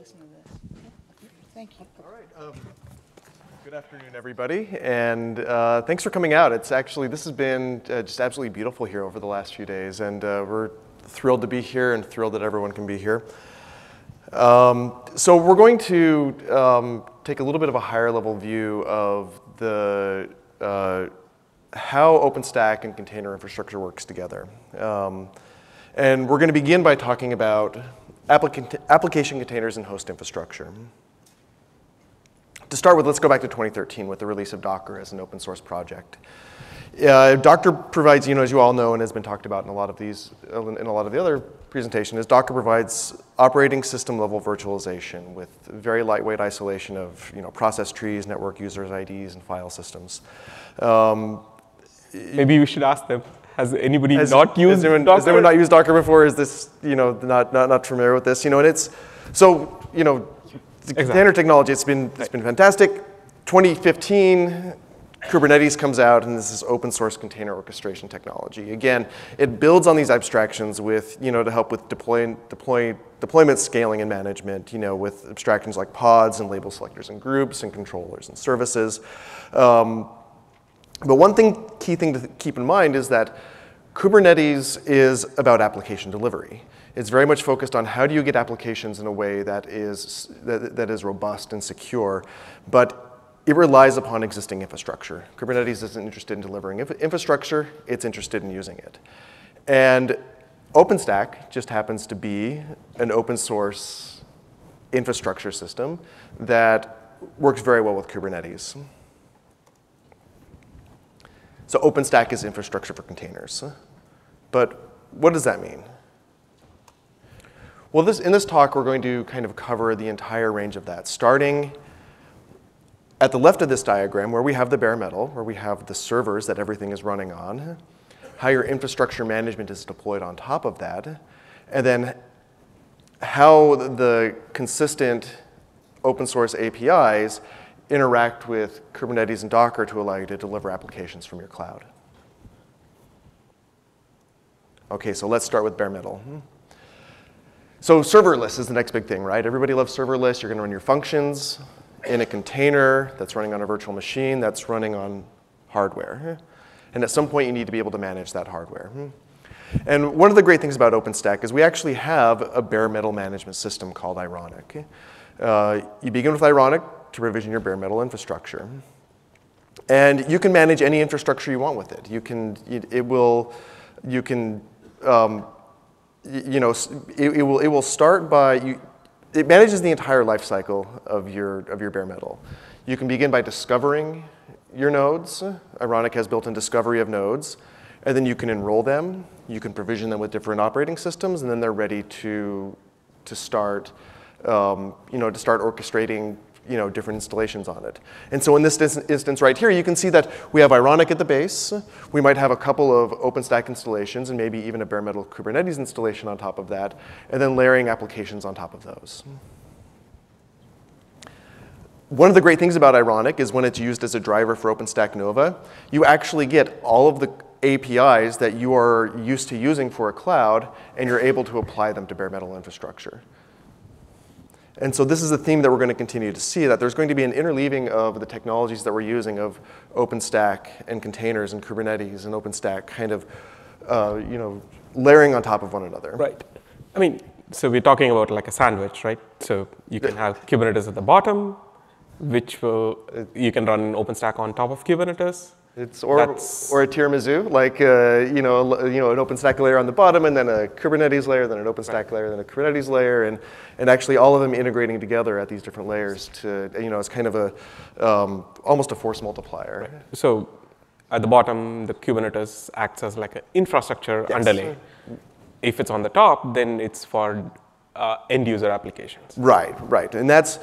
Listen to this. Thank you. All right. Good afternoon, everybody, and thanks for coming out. This has been just absolutely beautiful here over the last few days, and we're thrilled to be here and thrilled that everyone can be here. So we're going to take a little bit of a higher level view of the how OpenStack and container infrastructure works together. And we're going to begin by talking about application containers and host infrastructure. To start with, let's go back to 2013 with the release of Docker as an open source project. Docker provides, as you all know and has been talked about in a lot of the other presentations, Docker provides operating system level virtualization with very lightweight isolation of process trees, network users, IDs, and file systems. Maybe we should ask them. Has anybody not used Docker? Has anyone not used Docker before? Is this not familiar with this? And it's so the container technology. It's been fantastic. 2015. Kubernetes comes out, and this is open source container orchestration technology. Again, it builds on these abstractions with, to help with deployment scaling and management, with abstractions like pods and label selectors and groups and controllers and services. But one key thing to keep in mind is that Kubernetes is about application delivery. It's very much focused on how do you get applications in a way that is robust and secure, but it relies upon existing infrastructure. Kubernetes isn't interested in delivering infrastructure, it's interested in using it. And OpenStack just happens to be an open source infrastructure system that works very well with Kubernetes. So OpenStack is infrastructure for containers. But what does that mean? Well, in this talk, we're going to kind of cover the entire range of that, starting at the left of this diagram, where we have the bare metal, where we have the servers that everything is running on, how your infrastructure management is deployed on top of that, and then how the consistent open source APIs interact with Kubernetes and Docker to allow you to deliver applications from your cloud. Okay, so let's start with bare metal. So serverless is the next big thing, right? Everybody loves serverless. You're going to run your functions in a container that's running on a virtual machine that's running on hardware. And at some point, you need to be able to manage that hardware. And one of the great things about OpenStack is we actually have a bare metal management system called Ironic. You begin with Ironic to provision your bare metal infrastructure. And you can manage any infrastructure you want with it. It will start by, it manages the entire life cycle of your bare metal. You can begin by discovering your nodes. Ironic has built-in discovery of nodes. And then you can enroll them. You can provision them with different operating systems, and then they're ready to start orchestrating different installations on it. And so in this instance right here, you can see that we have Ironic at the base. We might have a couple of OpenStack installations and maybe even a bare metal Kubernetes installation on top of that, and then layering applications on top of those. One of the great things about Ironic is when it's used as a driver for OpenStack Nova, you actually get all of the APIs that you are used to using for a cloud, and you're able to apply them to bare metal infrastructure. And so this is a theme that we're going to continue to see, that there's going to be an interleaving of the technologies that we're using of OpenStack and containers and Kubernetes and OpenStack kind of layering on top of one another. Right. I mean, so we're talking about like a sandwich, right? So you can have Kubernetes at the bottom, which you can run OpenStack on top of Kubernetes. Or a tiramisu, like an OpenStack layer on the bottom, and then a Kubernetes layer, then an OpenStack layer, then a Kubernetes layer, and actually all of them integrating together at these different layers to it's kind of almost a force multiplier. Right. So at the bottom, the Kubernetes acts as like an infrastructure underlay. If it's on the top, then it's for end user applications. Right, and that's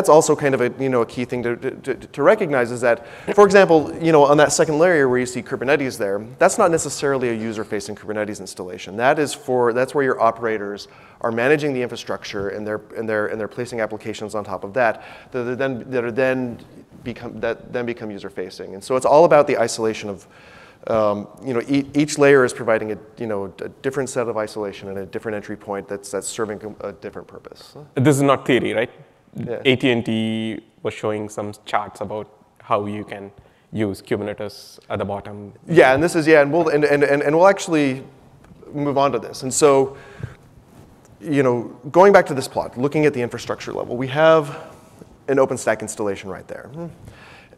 also kind of a key thing to recognize is that, for example, on that second layer where you see Kubernetes there, that's not necessarily a user-facing Kubernetes installation. That's where your operators are managing the infrastructure and they're placing applications on top of that that then become user-facing. And so it's all about the isolation Each layer is providing a different set of isolation and a different entry point that's serving a different purpose. This is not theory, right? Yeah. AT&T was showing some charts about how you can use Kubernetes at the bottom. Yeah, and this is and we'll actually move on to this. And so, going back to this plot, looking at the infrastructure level, we have an OpenStack installation right there,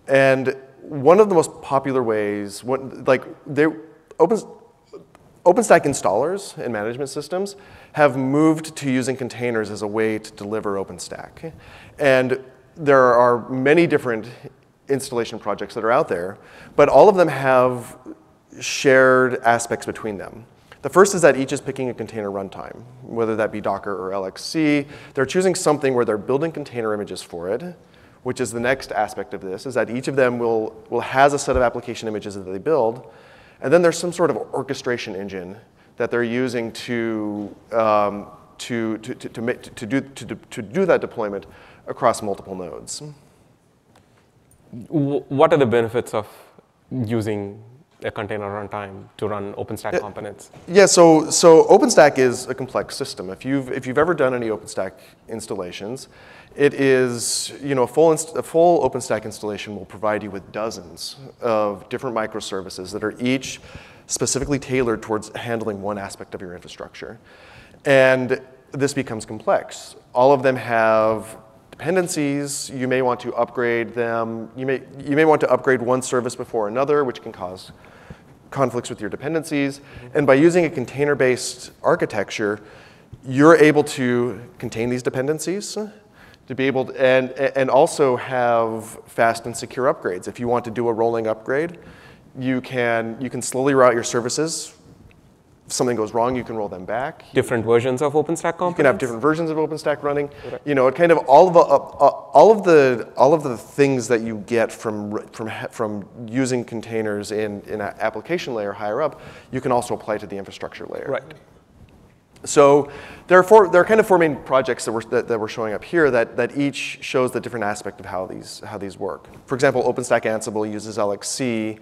and one of the most popular ways, OpenStack installers and management systems have moved to using containers as a way to deliver OpenStack. And there are many different installation projects that are out there, but all of them have shared aspects between them. The first is that each is picking a container runtime, whether that be Docker or LXC. They're choosing something where they're building container images for it, which is the next aspect of this, is that each of them will has a set of application images that they build, and then there's some sort of orchestration engine that they're using to do that deployment across multiple nodes. What are the benefits of using a container runtime to run OpenStack components? Yeah, so OpenStack is a complex system. If you've ever done any OpenStack installations, it is a full OpenStack installation will provide you with dozens of different microservices that are each specifically tailored towards handling one aspect of your infrastructure, and this becomes complex. All of them have dependencies. You may want to upgrade them. You may want to upgrade one service before another, which can cause conflicts with your dependencies. And by using a container-based architecture, you're able to contain these dependencies, to be able to, and also have fast and secure upgrades. If you want to do a rolling upgrade, you can slowly route your services. If something goes wrong, you can roll them back. Different versions of OpenStack components? You can have different versions of OpenStack running. Right. It kind of all of the things that you get from using containers in an application layer higher up, you can also apply to the infrastructure layer. Right. So there are kind of four main projects that we're showing up here that each shows the different aspect of how these work. For example, OpenStack Ansible uses LXC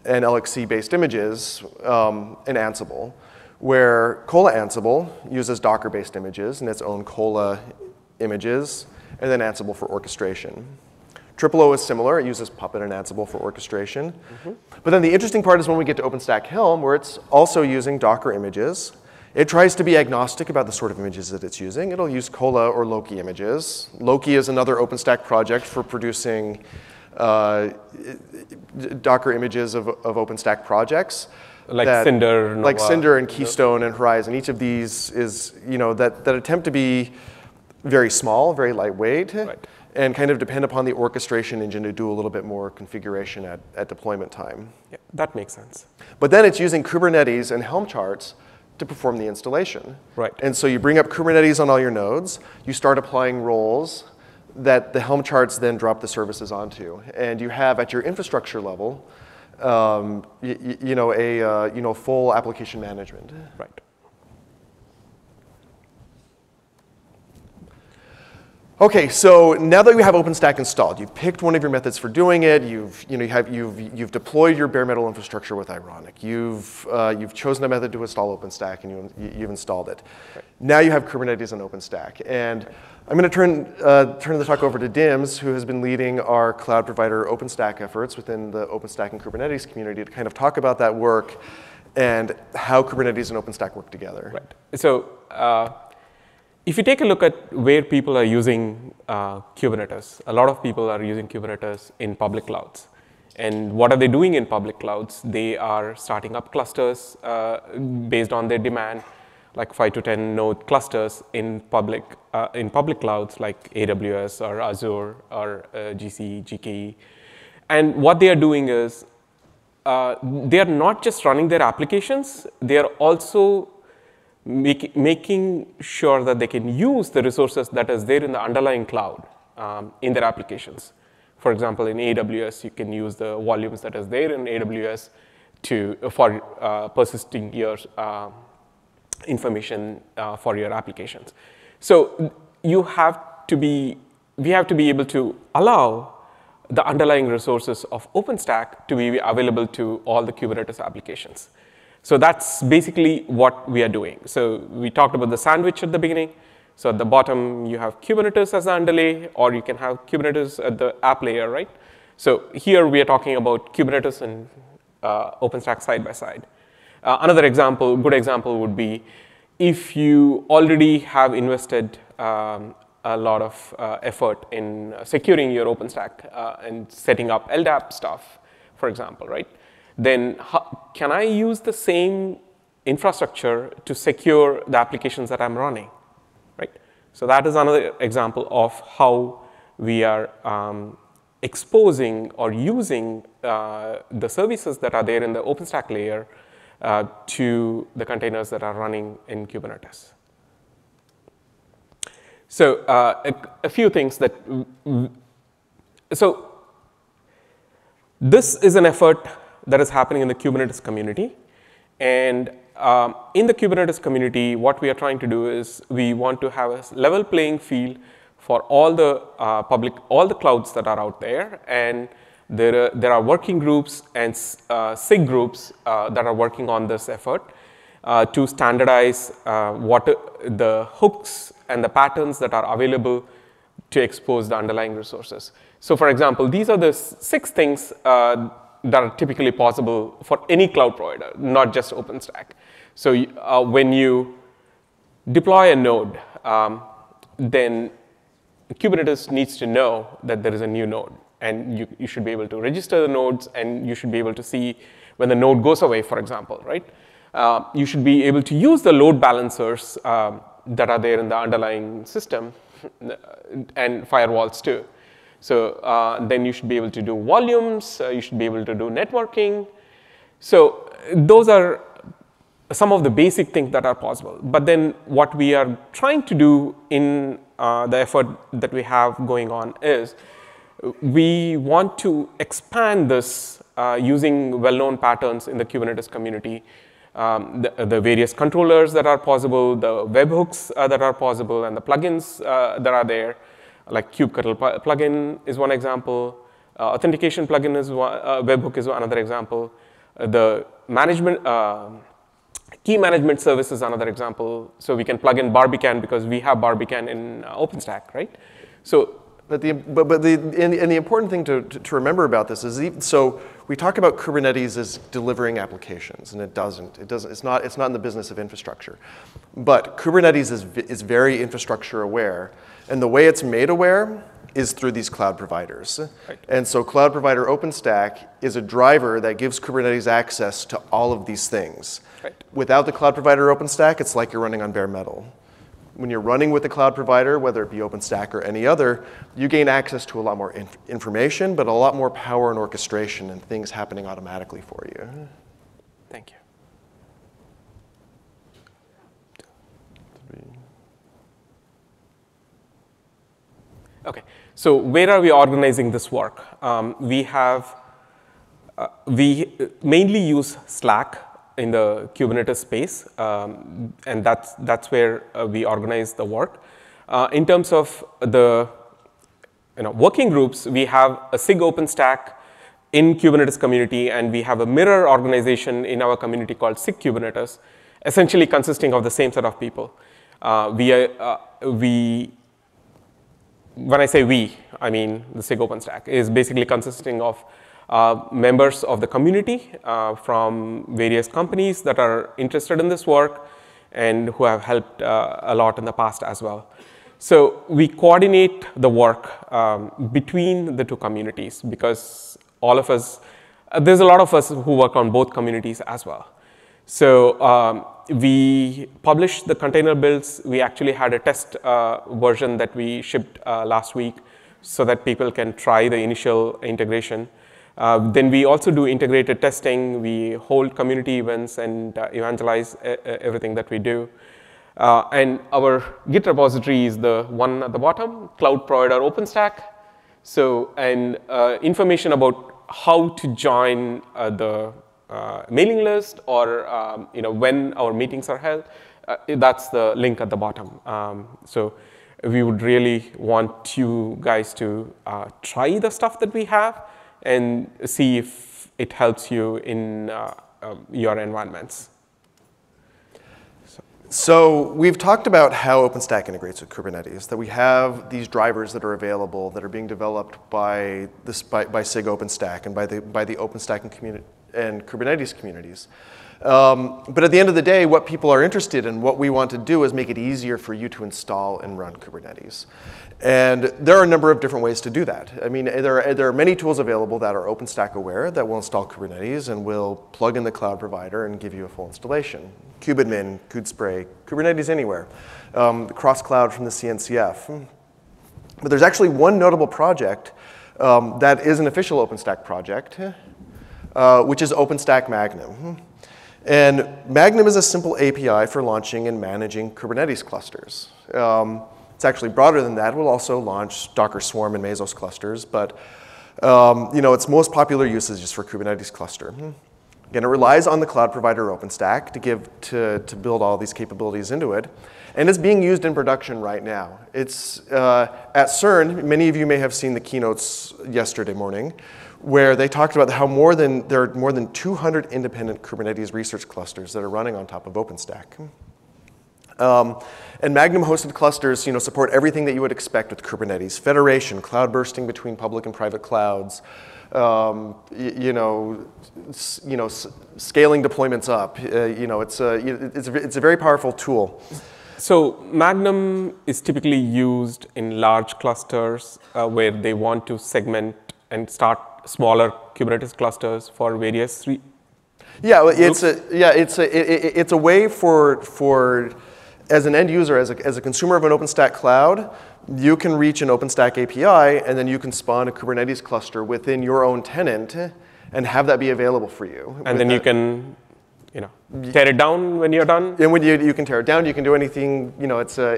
and LXC-based images in Ansible, where Cola Ansible uses Docker-based images and its own Cola images, and then Ansible for orchestration. O is similar. It uses Puppet and Ansible for orchestration. Mm-hmm. But then the interesting part is when we get to OpenStack Helm, where it's also using Docker images. It tries to be agnostic about the sort of images that it's using. It'll use Cola or Loki images. Loki is another OpenStack project for producing Docker images of OpenStack projects. Like Cinder, Nova. Like Cinder and Keystone and Horizon. Each of these is, that attempt to be very small, very lightweight, right, and kind of depend upon the orchestration engine to do a little bit more configuration at deployment time. Yeah, that makes sense. But then it's using Kubernetes and Helm charts to perform the installation. Right. And so you bring up Kubernetes on all your nodes, you start applying roles that the Helm charts then drop the services onto. And you have at your infrastructure level, full application management. Right. Okay, so now that you have OpenStack installed, you've picked one of your methods for doing it. You've deployed your bare metal infrastructure with Ironic. You've chosen a method to install OpenStack, and you've installed it. Right. Now you have Kubernetes and OpenStack, and I'm going to turn the talk over to Dims, who has been leading our cloud provider OpenStack efforts within the OpenStack and Kubernetes community to kind of talk about that work and how Kubernetes and OpenStack work together. Right. So. If you take a look at where people are using Kubernetes, a lot of people are using Kubernetes in public clouds. And what are they doing in public clouds? They are starting up clusters based on their demand, like 5 to 10 node clusters in public clouds like AWS or Azure or GKE. And what they are doing is they are not just running their applications, they are also making sure that they can use the resources that is there in the underlying cloud in their applications. For example, in AWS, you can use the volumes that is there in AWS for persisting your information for your applications. So we have to be able to allow the underlying resources of OpenStack to be available to all the Kubernetes applications. So that's basically what we are doing. So we talked about the sandwich at the beginning. So at the bottom, you have Kubernetes as the underlay, or you can have Kubernetes at the app layer, right? So here we are talking about Kubernetes and OpenStack side by side. Another example, good example would be if you already have invested a lot of effort in securing your OpenStack and setting up LDAP stuff, for example, right? Then can I use the same infrastructure to secure the applications that I'm running, right? So that is another example of how we are exposing or using the services that are there in the OpenStack layer to the containers that are running in Kubernetes. So a few things that, so this is an effort that is happening in the Kubernetes community. And in the Kubernetes community, what we are trying to do is we want to have a level playing field for all the all the clouds that are out there. And there are working groups and SIG groups that are working on this effort to standardize what the hooks and the patterns that are available to expose the underlying resources. So for example, these are the 6 things that are typically possible for any cloud provider, not just OpenStack. So when you deploy a node, then Kubernetes needs to know that there is a new node. And you should be able to register the nodes, and you should be able to see when the node goes away, for example, right? You should be able to use the load balancers that are there in the underlying system and firewalls too. So then you should be able to do volumes, you should be able to do networking. So those are some of the basic things that are possible. But then what we are trying to do in the effort that we have going on is we want to expand this using well-known patterns in the Kubernetes community, the various controllers that are possible, the webhooks that are possible, and the plugins that are there. Like kubectl plugin is one example. Authentication plugin is one, webhook is another example. The management key management service is another example. So we can plug in Barbican because we have Barbican in OpenStack, right? So, the important thing to remember about this is, so we talk about Kubernetes as delivering applications, and it doesn't. It's not in the business of infrastructure. But Kubernetes is very infrastructure aware, and the way it's made aware is through these cloud providers. Right. And so cloud provider OpenStack is a driver that gives Kubernetes access to all of these things. Right. Without the cloud provider OpenStack, it's like you're running on bare metal. When you're running with the cloud provider, whether it be OpenStack or any other, you gain access to a lot more information, but a lot more power and orchestration and things happening automatically for you. Thank you. Okay, so where are we organizing this work? We mainly use Slack in the Kubernetes space, and that's where we organize the work. In terms of the working groups, we have a SIG OpenStack in Kubernetes community, and we have a mirror organization in our community called SIG Kubernetes, essentially consisting of the same set of people. When I say we, I mean the SIG OpenStack is basically consisting of members of the community from various companies that are interested in this work and who have helped a lot in the past as well. So we coordinate the work between the two communities because all of us, there's a lot of us who work on both communities as well. So we published the container builds. We actually had a test version that we shipped last week so that people can try the initial integration. Then we also do integrated testing. We hold community events and evangelize everything that we do. And our Git repository is the one at the bottom, cloud provider OpenStack. So, and information about how to join the mailing list or when our meetings are held, that's the link at the bottom. So we would really want you guys to try the stuff that we have and see if it helps you in your environments. So we've talked about how OpenStack integrates with Kubernetes, that we have these drivers that are available that are being developed by SIG OpenStack and by the OpenStack and Kubernetes communities. But at the end of the day, what people are interested in, what we want to do is make it easier for you to install and run Kubernetes. And there are a number of different ways to do that. I mean, there are many tools available that are OpenStack aware that will install Kubernetes and will plug in the cloud provider and give you a full installation. Kubadmin, Kudspray, Kubernetes Anywhere, cross-cloud from the CNCF. But there's actually one notable project that is an official OpenStack project, which is OpenStack Magnum. And Magnum is a simple API for launching and managing Kubernetes clusters. It's actually broader than that. We'll also launch Docker Swarm and Mesos clusters, but its most popular use is just for Kubernetes cluster. Again, it relies on the cloud provider OpenStack to build all these capabilities into it, and it's being used in production right now. It's at CERN. Many of you may have seen the keynotes yesterday morning, where they talked about how there are more than 200 independent Kubernetes research clusters that are running on top of OpenStack. And Magnum-hosted clusters, support everything that you would expect with Kubernetes: federation, cloud bursting between public and private clouds, scaling deployments up. It's a very powerful tool. So Magnum is typically used in large clusters where they want to segment and start smaller Kubernetes clusters for various. Yeah, it's a way for as an end user, as a consumer of an OpenStack cloud, you can reach an OpenStack API, and then you can spawn a Kubernetes cluster within your own tenant and have that be available for you. And then you can tear it down when you're done? And when you can tear it down, you can do anything. It's a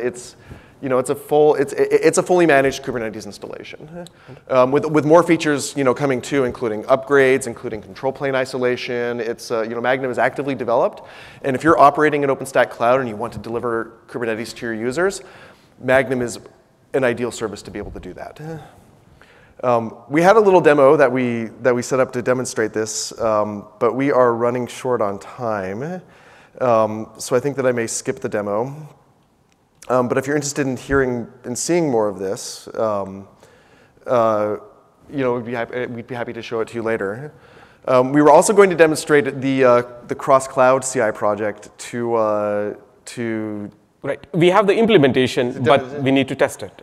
fully managed Kubernetes installation with more features coming too, including upgrades, including control plane isolation. Magnum is actively developed, and if you're operating an OpenStack cloud and you want to deliver Kubernetes to your users, Magnum is an ideal service to be able to do that. We had a little demo that we set up to demonstrate this, but we are running short on time, so I think that I may skip the demo. But if you're interested in hearing and seeing more of this, we'd be happy to show it to you later. We were also going to demonstrate the cross-cloud CI project to. Right. We have the implementation, but we need to test it.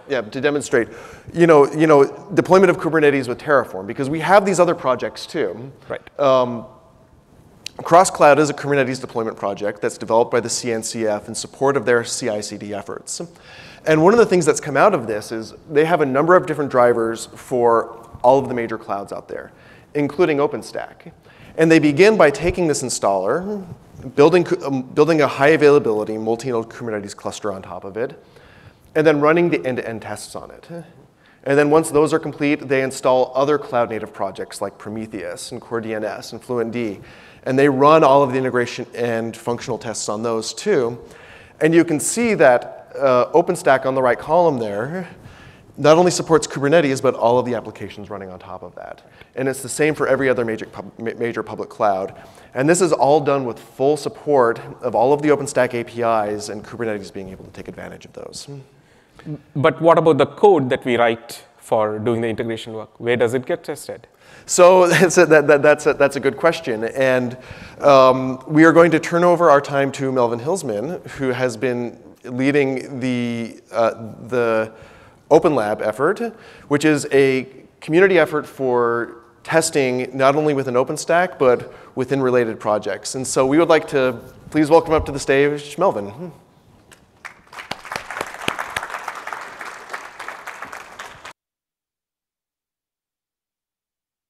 Yeah, to demonstrate, deployment of Kubernetes with Terraform, because we have these other projects too. Right. Cross-Cloud is a Kubernetes deployment project that's developed by the CNCF in support of their CI/CD efforts. And one of the things that's come out of this is they have a number of different drivers for all of the major clouds out there, including OpenStack. And they begin by taking this installer, building a high availability multi-node Kubernetes cluster on top of it, and then running the end-to-end tests on it. And then once those are complete, they install other cloud-native projects like Prometheus and CoreDNS and FluentD. And they run all of the integration and functional tests on those too. And you can see that OpenStack on the right column there not only supports Kubernetes, but all of the applications running on top of that. And it's the same for every other major public cloud. And this is all done with full support of all of the OpenStack APIs and Kubernetes being able to take advantage of those. But what about the code that we write for doing the integration work? Where does it get tested? So that's a good question. And we are going to turn over our time to Melvin Hilsman, who has been leading the Open Lab effort, which is a community effort for testing not only within OpenStack, but within related projects. And so we would like to please welcome up to the stage Melvin.